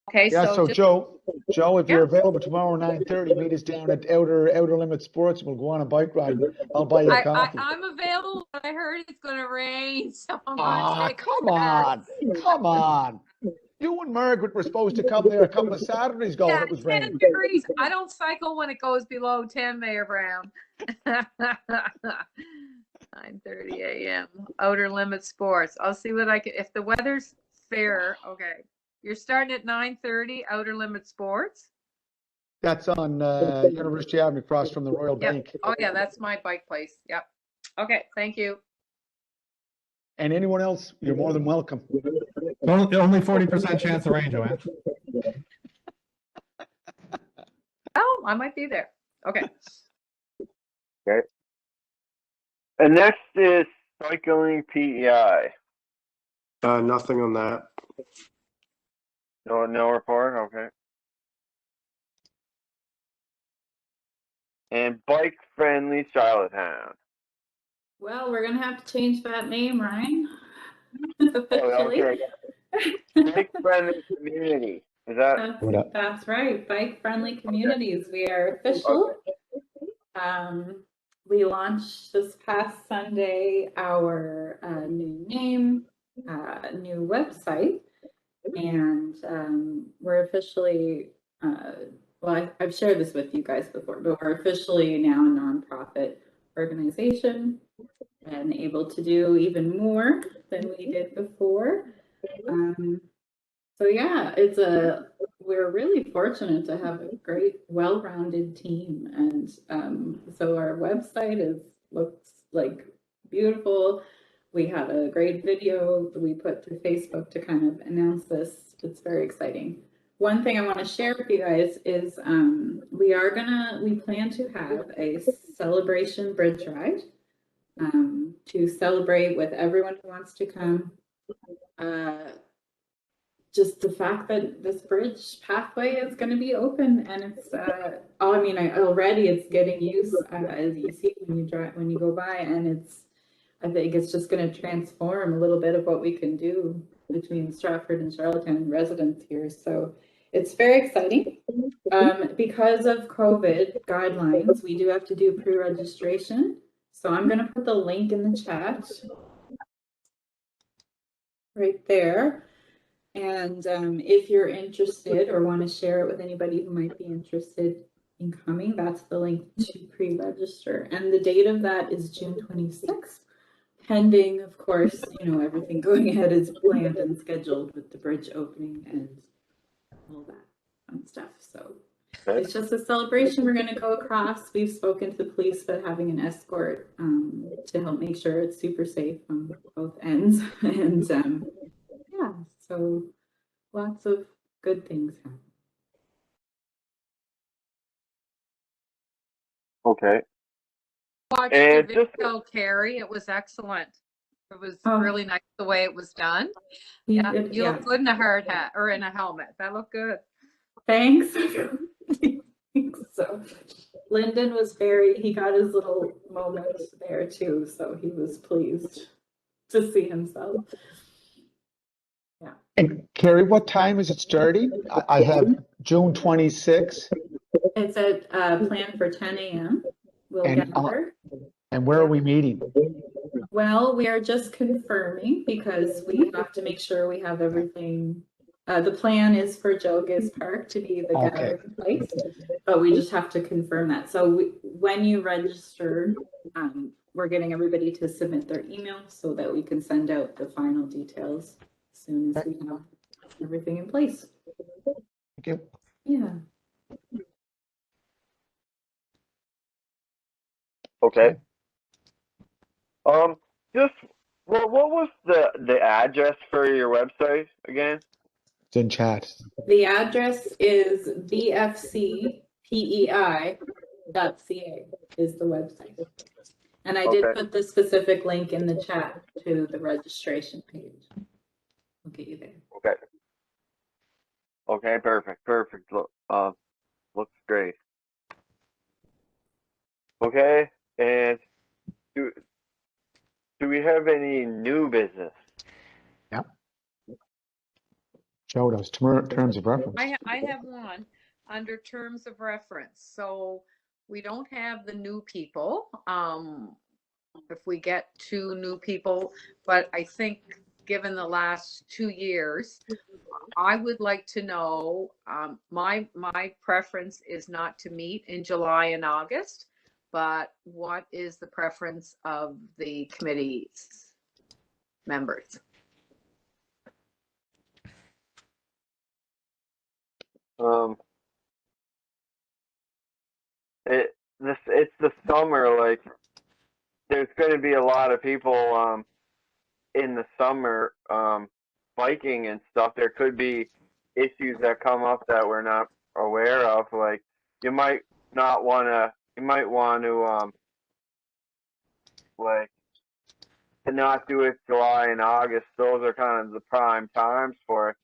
C: Okay.
D: Yeah. So Joe, if you're
C: Yeah.
D: available tomorrow 9:30, meet us down at Outer Limit Sports. We'll go on a bike ride. I'll buy you a coffee.
C: I'm available, but I heard it's going to rain, so I'm going to take
D: come on. You and Margaret were supposed to come there a couple of Saturdays ago when it was
C: 10
D: raining.
C: degrees. I don't cycle when it goes below 10, Mayor Brown. 9:30 a.m. Outer Limit Sports. I'll see what I can, if the weather's fair. Okay. You're starting at 9:30, Outer Limit Sports?
D: That's on University Avenue across from the Royal Bank.
C: Oh, yeah, that's my bike place. Yep. Okay, thank you.
D: And anyone else, you're more than welcome.
A: Only 40% chance of rain, Joanne.
C: Oh, I might be there. Okay.
B: Okay. And next is cycling PEI.
E: Nothing on that.
B: No report. Okay. And bike friendly Charlottetown.
G: Well, we're gonna have to change that name, Ryan.
B: Officially. Okay. Bike friendly community. Is that?
G: That's right. Bike friendly communities. We are official. We launched this past Sunday our new name, new website, and we're officially. Well, I've shared this with you guys before, but we're officially now a nonprofit organization and able to do even more than we did before. So yeah, we're really fortunate to have a great, well-rounded team, and so our website looks like beautiful. We had a great video that we put to Facebook to kind of announce this. It's very exciting. One thing I want to share with you guys is we plan to have a celebration bridge ride to celebrate with everyone who wants to come. Just the fact that this bridge pathway is going to be open, and it's already it's getting use as you see when you go by, and I think it's just going to transform a little bit of what we can do between Stratford and Charlottetown residents here. So it's very exciting. Because of COVID guidelines, we do have to do pre-registration. So I'm going to put the link in the chat right there. And if you're interested or want to share it with anybody who might be interested in coming, that's the link to pre-register. And the date of that is June 26th, pending, of course, everything going ahead as planned and scheduled with the bridge opening and all that fun stuff. So it's just a celebration. We're going to go across. We've spoken to the police about having an escort to help make sure it's super safe on both ends. And yeah, so lots of good things happen.
B: Okay.
C: Watched the video, Carrie. It was excellent. It was
G: Oh.
C: really nice the way it was done.
G: He
C: Yeah,
G: did-
C: you
G: yeah.
C: look good in a hard hat or in a helmet. That looked good.
G: Thanks. So Lyndon was he got his little moment there too, so he was pleased to see himself. Yeah.
D: And Carrie, what time is it starting? I have June 26th.
G: It's a plan for 10 a.m. We'll
D: And,
G: gather.
D: And where are we meeting?
G: Well, we are just confirming because we have to make sure we have everything. The plan is for Joe Gibbs Park to be the gathering place, but we just have to confirm that. So when you register, we're getting everybody to submit their email so that we can send out the final details as soon as we have everything in place.
D: Thank you.
G: Yeah.
B: Okay. Just what was the address for your website again?
D: It's in chat.
G: The address is bfcpei.ca is the website. And I did put the specific link in the chat to the registration page. I'll get you there.
B: Okay. Okay, perfect. Looks great. Okay, and do we have any new business?
D: Yeah. Joe, those terms of reference.
C: I have one under terms of reference. So we don't have the new people. If we get 2 new people, but I think given the last 2 years, I would like to know, my preference is not to meet in July and August, but what is the preference of the committee's members?
B: It's the summer, like there's going to be a lot of people in the summer biking and stuff. There could be issues that come up that we're not aware of, like you might want to like to not do it July and August. Those are kind of the prime times for it.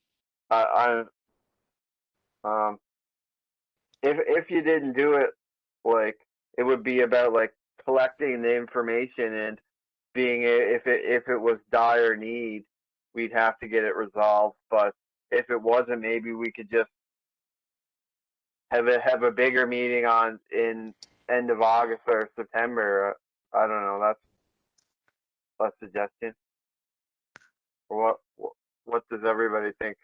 B: If you didn't do it, like it would be about like collecting the information and being if it was dire need, we'd have to get it resolved. But if it wasn't, maybe we could just have a bigger meeting in end of August or September. I don't know. That's a suggestion. Or what does everybody think?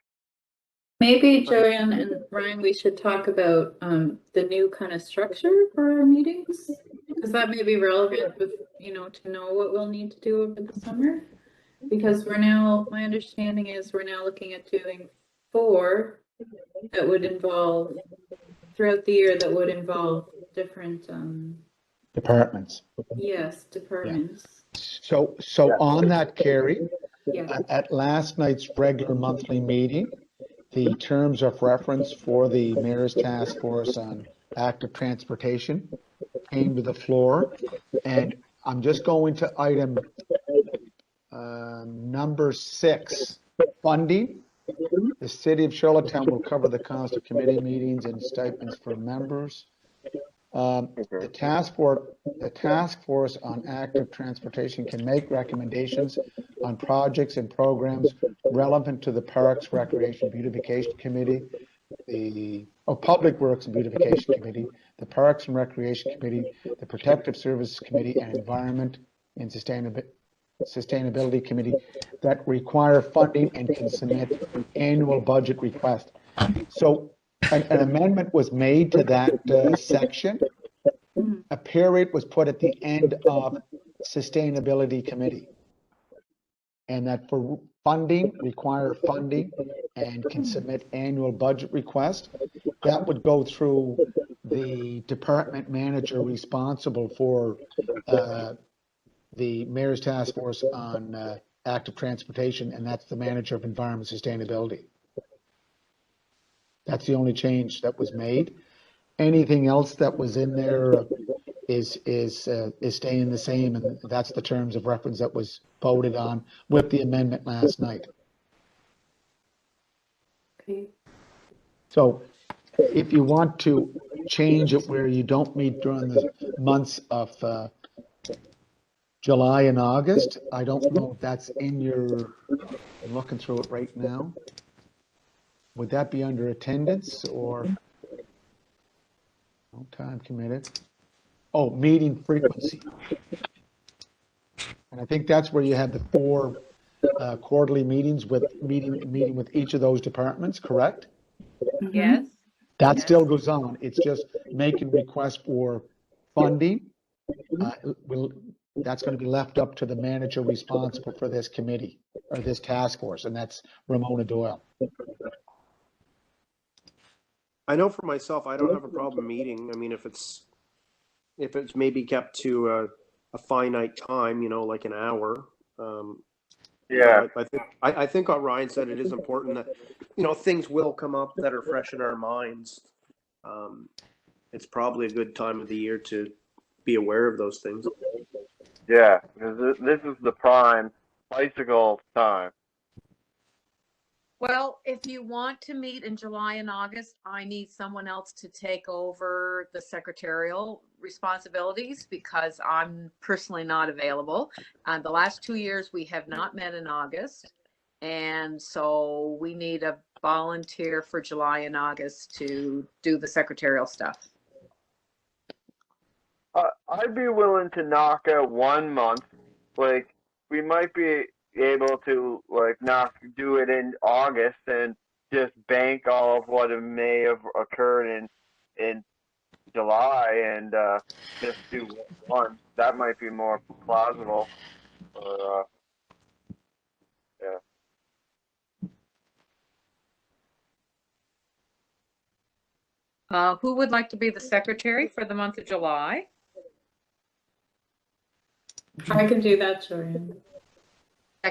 G: Maybe Joanne and Ryan, we should talk about the new kind of structure for our meetings, because that may be relevant with, to know what we'll need to do over the summer. Because my understanding is we're now looking at doing 4 that would involve throughout the year, that would involve different
D: Departments.
G: Yes, departments.
D: Yeah. So on that, Carrie,
G: Yeah.
D: at last night's regular monthly meeting, the terms of reference for the Mayor's Task Force on Active Transportation came to the floor, and I'm just going to item number 6, funding. The City of Charlottetown will cover the cost of committee meetings and stipends for members. The task force on active transportation can make recommendations on projects and programs relevant to the Parks, Recreation, Beautification Committee, the Public Works and Beautification Committee, the Parks and Recreation Committee, the Protective Services Committee, and Environment and Sustainability Committee that require funding and can submit annual budget requests. So an amendment was made to that section. A period was put at the end of Sustainability Committee. And that for funding, require funding and can submit annual budget request. That would go through the department manager responsible for the Mayor's Task Force on Active Transportation, and that's the manager of Environment and Sustainability. That's the only change that was made. Anything else that was in there is staying the same, and that's the terms of reference that was voted on with the amendment last night.
G: Okay.
D: So if you want to change it where you don't meet during the months of July and August, I don't know if that's in your, I'm looking through it right now. Would that be under attendance or no time committed? Oh, meeting frequency. And I think that's where you have the 4 quarterly meetings with meeting with each of those departments, correct?
C: Yes.
D: That
C: Yes.
D: still goes on. It's just making requests for funding. That's going to be left up to the manager responsible for this committee or this task force, and that's Ramona Doyle.
E: I know for myself, I don't have a problem meeting. I mean, if it's maybe kept to a finite time, like an hour.
B: Yeah.
E: I think what Ryan said, it is important that, things will come up that are fresh in our minds. It's probably a good time of the year to be aware of those things.
B: Yeah, because this is the prime bicycle time.
C: Well, if you want to meet in July and August, I need someone else to take over the secretarial responsibilities because I'm personally not available. The last 2 years, we have not met in August. And so we need a volunteer for July and August to do the secretarial stuff.
B: I'd be willing to knock out 1 month. Like, we might be able to do it in August and just bank all of what may have occurred in July and just do 1. That might be more plausible. Yeah.
C: Who would like to be the secretary for the month of July?
G: I can do that, Joanne.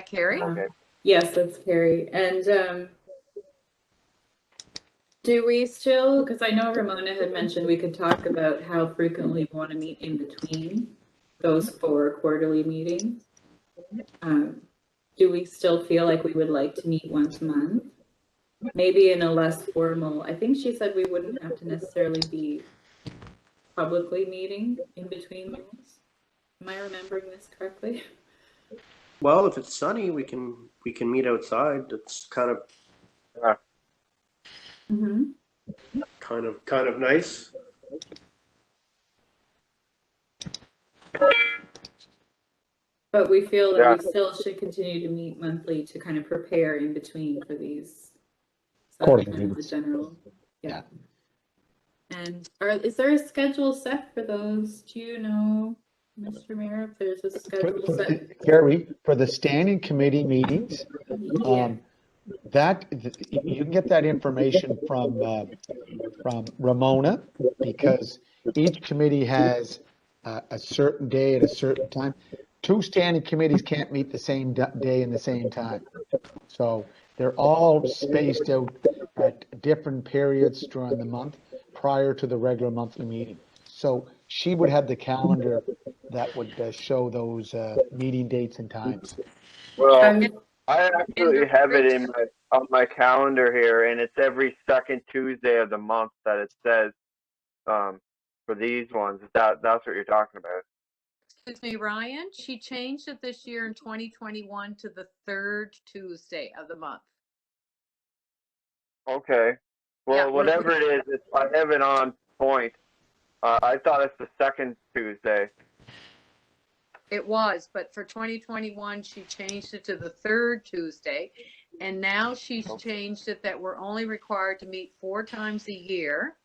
C: Carrie?
G: Yes, that's Carrie. And do we still, because I know Ramona had mentioned we could talk about how frequently we want to meet in between those 4 quarterly meetings. Do we still feel like we would like to meet once a month? Maybe in a less formal, I think she said we wouldn't have to necessarily be publicly meeting in between those. Am I remembering this correctly?
E: Well, if it's sunny, we can meet outside. It's kind of kind of nice.
G: But we feel that we still should continue to meet monthly to kind of prepare in between for these. The general. Yeah. And is there a schedule set for those? Do you know, Mr. Mayor, if there's a schedule set?
D: Carrie, for the standing committee meetings, that you can get that information from Ramona, because each committee has a certain day at a certain time. 2 standing committees can't meet the same day and the same time, so they're all spaced out at different periods during the month prior to the regular monthly meeting. So she would have the calendar that would show those meeting dates and times.
B: Well, I actually have it on my calendar here, and it's every 2nd Tuesday of the month that it says for these ones. That's what you're talking about.
C: Excuse me, Ryan. She changed it this year in 2021 to the 3rd Tuesday of the month.
B: Okay. Well, whatever it is, I have it on point. I thought it's the 2nd Tuesday.
C: It was, but for 2021, she changed it to the 3rd Tuesday. And now she's changed it that we're only required to meet 4 times a year.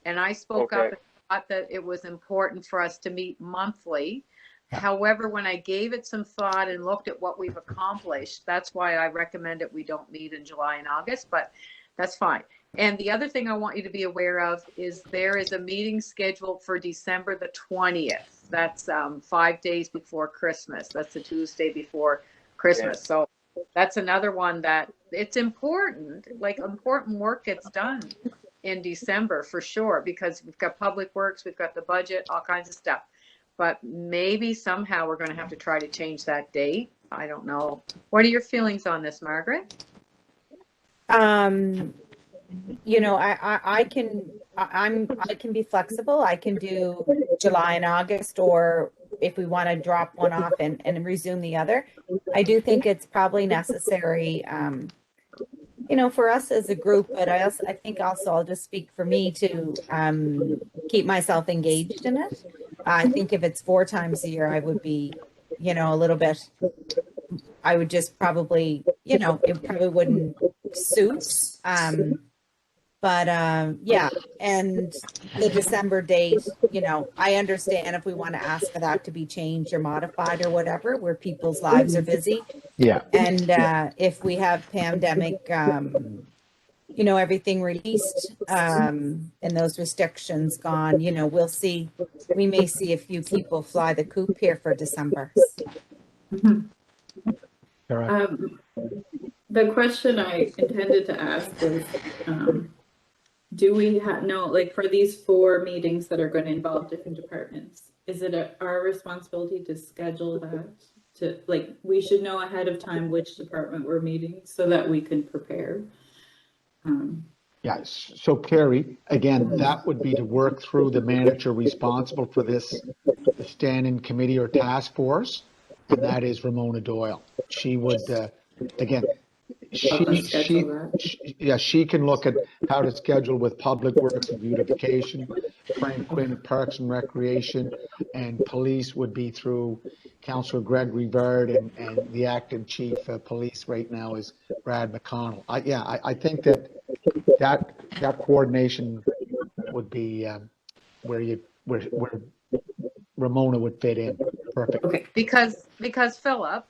C: And I spoke up and thought that it was important for us to meet monthly. However, when I gave it some thought and looked at what we've accomplished, that's why I recommended we don't meet in July and August, but that's fine. And the other thing I want you to be aware of is there is a meeting scheduled for December the 20th. That's 5 days before Christmas. That's the Tuesday before Christmas. So that's another one that it's important, like important work gets done in December for sure, because we've got public works, we've got the budget, all kinds of stuff. But maybe somehow we're going to have to try to change that date. I don't know. What are your feelings on this, Margaret?
F: You know, I can be flexible. I can do July and August, or if we want to drop one off and resume the other. I do think it's probably necessary, you know, for us as a group, but I think also I'll just speak for me to keep myself engaged in it. I think if it's 4 times a year, I would be, you know, a little bit, I would just probably, you know, it probably wouldn't suit. Yeah, and the December date, you know, I understand if we want to ask for that to be changed or modified or whatever, where people's lives are busy.
D: Yeah.
F: And if we have pandemic, you know, everything released, and those restrictions gone, you know, we'll see, we may see a few people fly the coop here for December.
G: The question I intended to ask was, do we know, like, for these 4 meetings that are going to involve different departments, is it our responsibility to schedule that? To, like, we should know ahead of time which department we're meeting so that we can prepare.
D: Yes. So Carrie, again, that would be to work through the manager responsible for this standing committee or task force, and that is Ramona Doyle. She would, again, she can look at how to schedule with Public Works and Beautification, Frank Quinn at Parks and Recreation, and police would be through Councillor Gregory Bird, and the acting chief of police right now is Brad McConnell. I think that coordination would be where Ramona would fit in perfect.
C: Okay, because Philip,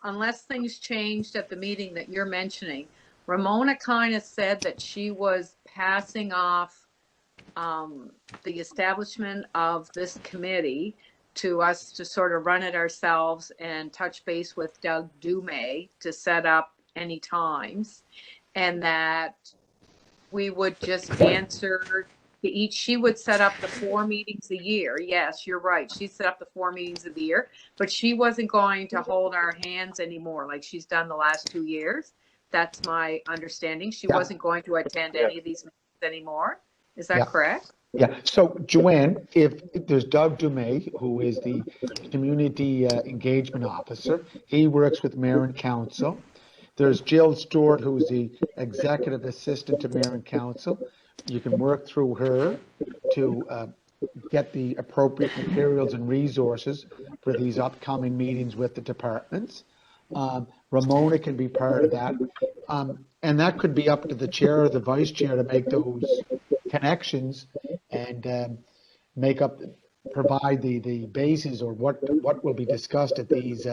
C: unless things changed at the meeting that you're mentioning, Ramona kind of said that she was passing off the establishment of this committee to us to sort of run it ourselves and touch base with Doug Dumais to set up any times, and that we would just answer to each. She would set up the 4 meetings a year. Yes, you're right. She set up the 4 meetings of the year, but she wasn't going to hold our hands anymore like she's done the last 2 years. That's my understanding. She wasn't going to attend any of these meetings anymore. Is that correct?
D: Yeah. So Joanne, if there's Doug Dumais, who is the community engagement officer, he works with mayor and council. There's Jill Stewart, who's the executive assistant to mayor and council. You can work through her to get the appropriate materials and resources for these upcoming meetings with the departments. Ramona can be part of that. And that could be up to the chair or the vice chair to make those connections and provide the basis or what will be discussed at these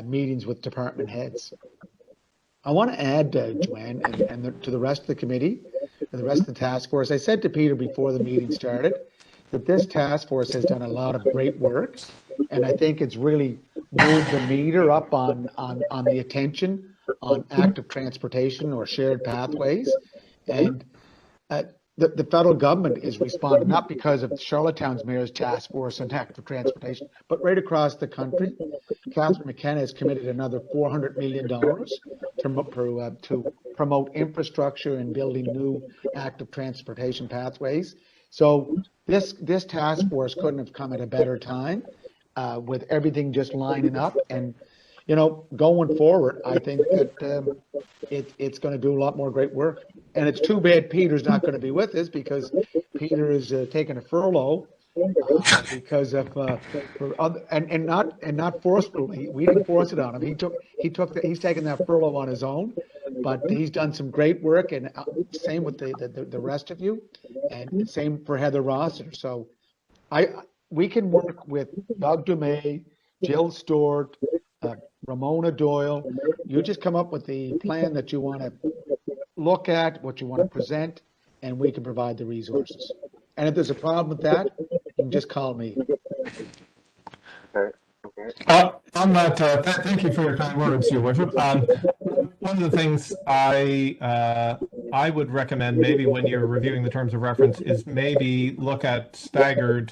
D: meetings with department heads. I want to add, Joanne, and to the rest of the committee and the rest of the task force, I said to Peter before the meeting started that this task force has done a lot of great work, and I think it's really moved the meter up on the attention on active transportation or shared pathways. And the federal government is responding, not because of Charlottetown's mayor's task force on active transportation, but right across the country. Catherine McKenna has committed another $400 million to promote infrastructure and building new active transportation pathways. So this task force couldn't have come at a better time, with everything just lining up. And you know, going forward, I think that it's going to do a lot more great work. And it's too bad Peter's not going to be with us, because Peter is taking a furlough because of and not forcefully. We didn't force it on him. He's taken that furlough on his own, but he's done some great work. And same with the rest of you, and same for Heather Rosser. So we can work with Doug Dumais, Jill Stewart, Ramona Doyle. You just come up with the plan that you want to look at, what you want to present, and we can provide the resources. And if there's a problem with that, you can just call me.
A: On that, thank you for your kind words, Your Worship. One of the things I I would recommend maybe when you're reviewing the terms of reference is maybe look at staggered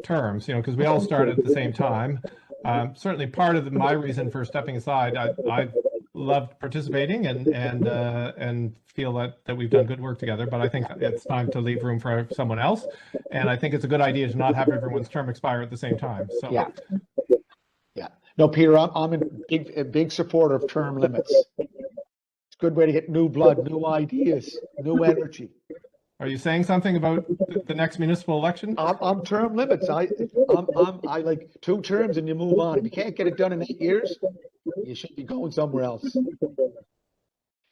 A: terms, because we all start at the same time. Certainly part of my reason for stepping aside, I loved participating and feel that we've done good work together, but I think it's time to leave room for someone else. And I think it's a good idea to not have everyone's term expire at the same time. So
D: yeah. No, Peter, I'm a big supporter of term limits. It's a good way to get new blood, new ideas, new energy.
A: Are you saying something about the next municipal election?
D: I'm term limits. I like 2 terms and you move on. If you can't get it done in 8 years, you should be going somewhere else.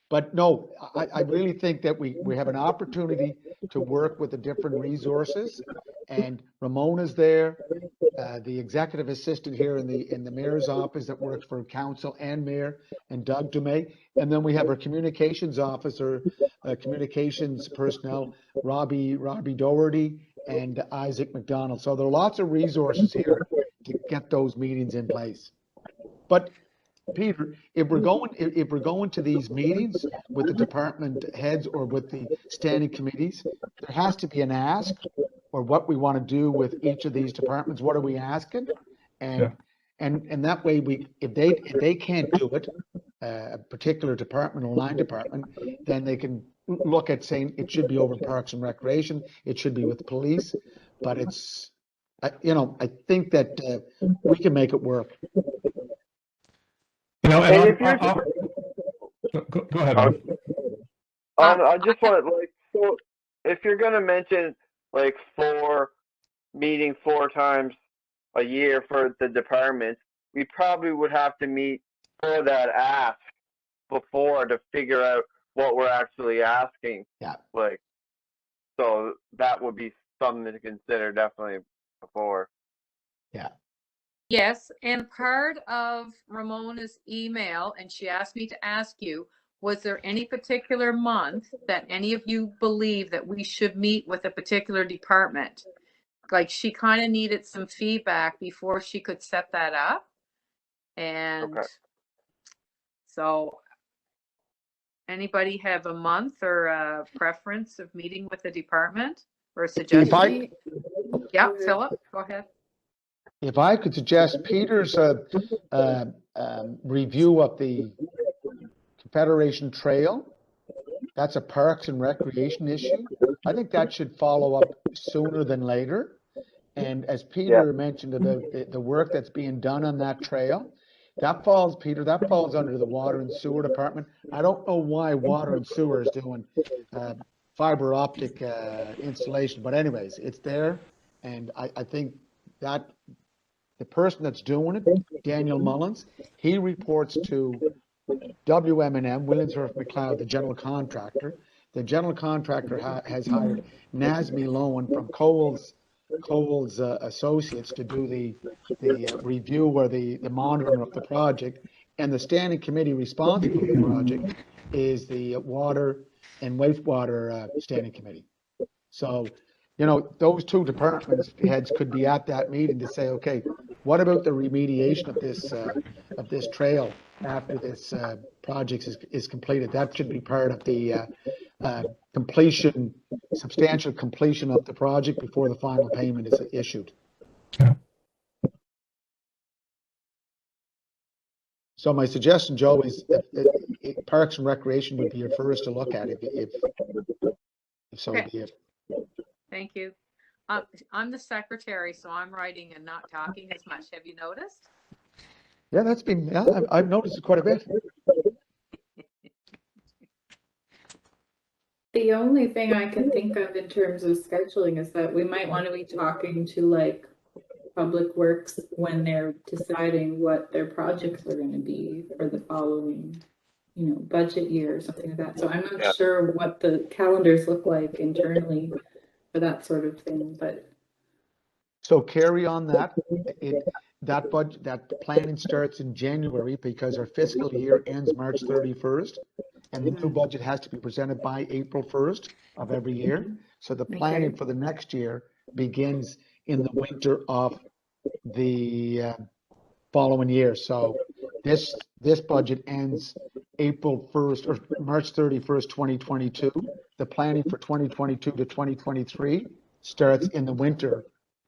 D: But no, I really think that we have an opportunity to work with the different resources, and Ramona's there, the executive assistant here in the mayor's office that works for council and mayor, and Doug Dumais, and then we have our communications officer, communications personnel, Robbie Doherty and Isaac McDonald. So there are lots of resources here to get those meetings in place. But Peter, if we're going to these meetings with the department heads or with the standing committees, there has to be an ask or what we want to do with each of these departments. What are we asking? And that way if they can't do it, a particular department or line department, then they can look at saying it should be over Parks and Recreation, it should be with police, but it's, I think that we can make it work.
A: Go ahead.
B: I just want so if you're going to mention 4 meetings 4 times a year for the departments, we probably would have to meet for that ask before to figure out what we're actually asking.
D: Yeah.
B: So that would be something to consider definitely before.
D: Yeah.
C: Yes, and part of Ramona's email, and she asked me to ask you, was there any particular month that any of you believe that we should meet with a particular department? She kind of needed some feedback before she could set that up. And so anybody have a month or a preference of meeting with the department or a suggestion? Yeah, Philip, go ahead.
D: If I could suggest Peter's review of the Confederation Trail, that's a Parks and Recreation issue. I think that should follow up sooner than later. And as Peter mentioned about the work that's being done on that trail, that falls under the Water and Sewer Department. I don't know why Water and Sewer is doing fiber optic installation, but anyways, it's there. And I think that the person that's doing it, Daniel Mullins, he reports to WM&M, Williamsworth McLeod, the general contractor. The general contractor has hired Nasmi Lowen from Coles Associates to do the review or the monitoring of the project. And the standing committee responsible for the project is the Water and Wastewater Standing Committee. So, those 2 departments heads could be at that meeting to say, okay, what about the remediation of this trail after this project is completed? That should be part of the substantial completion of the project before the final payment is issued.
A: Yeah.
D: So my suggestion, Joe, is Parks and Recreation would be your first to look at if so be it.
C: Thank you. I'm the secretary, so I'm writing and not talking as much. Have you noticed?
D: Yeah, I've noticed it quite a bit.
G: The only thing I can think of in terms of scheduling is that we might want to be talking to Public Works when they're deciding what their projects are going to be for the following, budget year or something like that. So I'm not sure what the calendars look like internally for that sort of thing, but.
D: So carry on that. That budget, that planning starts in January because our fiscal year ends March 31st. And the new budget has to be presented by April 1st of every year. So the planning for the next year begins in the winter of the following year. So this budget ends April 1st or March 31st, 2022. The planning for 2022 to 2023 starts in the winter,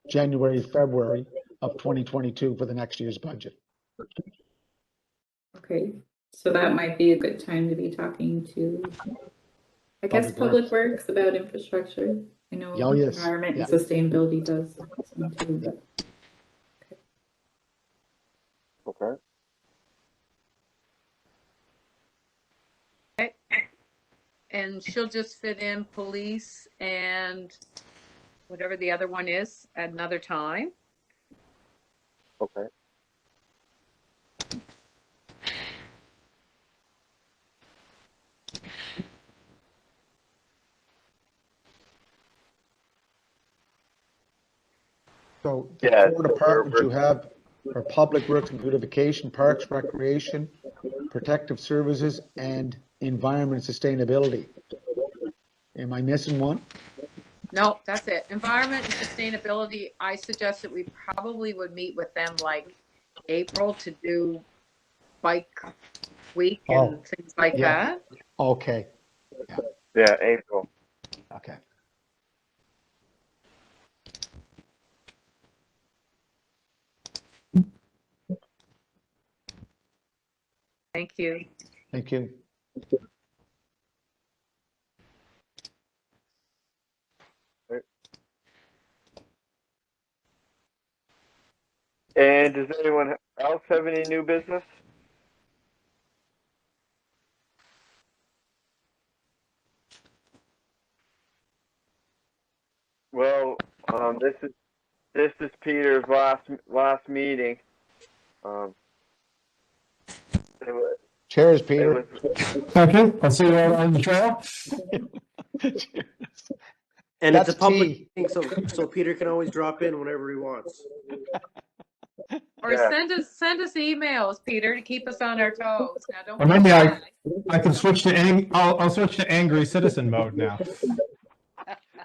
D: January, February of 2022 for the next year's budget.
G: Okay, so that might be a good time to be talking to, I guess, Public Works about infrastructure. I know
D: Oh, yes.
G: environment and
D: Yeah.
G: sustainability does some too, but.
B: Okay.
C: And she'll just fit in police and whatever the other one is at another time.
B: Okay.
D: So the
B: Yeah,
D: four
B: so
D: departments
B: we're-
D: you have are Public Works and Beautification, Parks, Recreation, Protective Services, and Environment and Sustainability. Am I missing one?
C: No, that's it. Environment and sustainability. I suggest that we probably would meet with them like April to do bike week and things like
D: yeah.
C: that.
D: Okay.
B: Yeah, April.
D: Okay.
C: Thank you.
D: Thank you.
B: And does anyone else have any new business? Well, this is Peter's last meeting.
D: Cheers, Peter.
A: Okay, I'll see you out on the trail.
E: And
D: That's
E: it's a public
D: tea.
E: meeting, so Peter can always drop in whenever he wants.
C: Or
B: Yeah.
C: send us emails, Peter, to keep us on our toes. Now, don't
A: Or maybe
C: be
A: I-
C: shy.
A: I can switch to I'll switch to angry citizen mode now.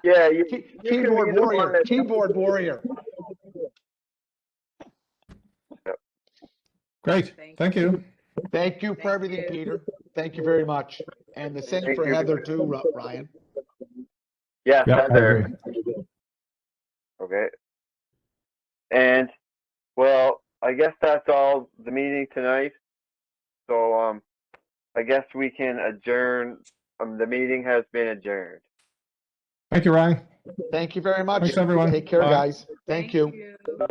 B: Yeah, you
D: Keyboard
B: can be the one
D: warrior.
B: that-
D: Keyboard warrior.
A: Great, thank you.
D: Thank you for
C: Thank
D: everything,
C: you.
D: Peter. Thank you very much. And the same
B: Thank
D: for
B: you.
D: Heather too, Ryan.
B: Yes,
A: Yeah, I
B: Heather.
A: agree.
B: Okay. And well, I guess that's all the meeting tonight. So I guess we can adjourn. The meeting has been adjourned.
A: Thank you, Ryan.
D: Thank you very much.
A: Thanks, everyone.
D: Take care,
A: Bye.
D: guys. Thank you.
C: Bye.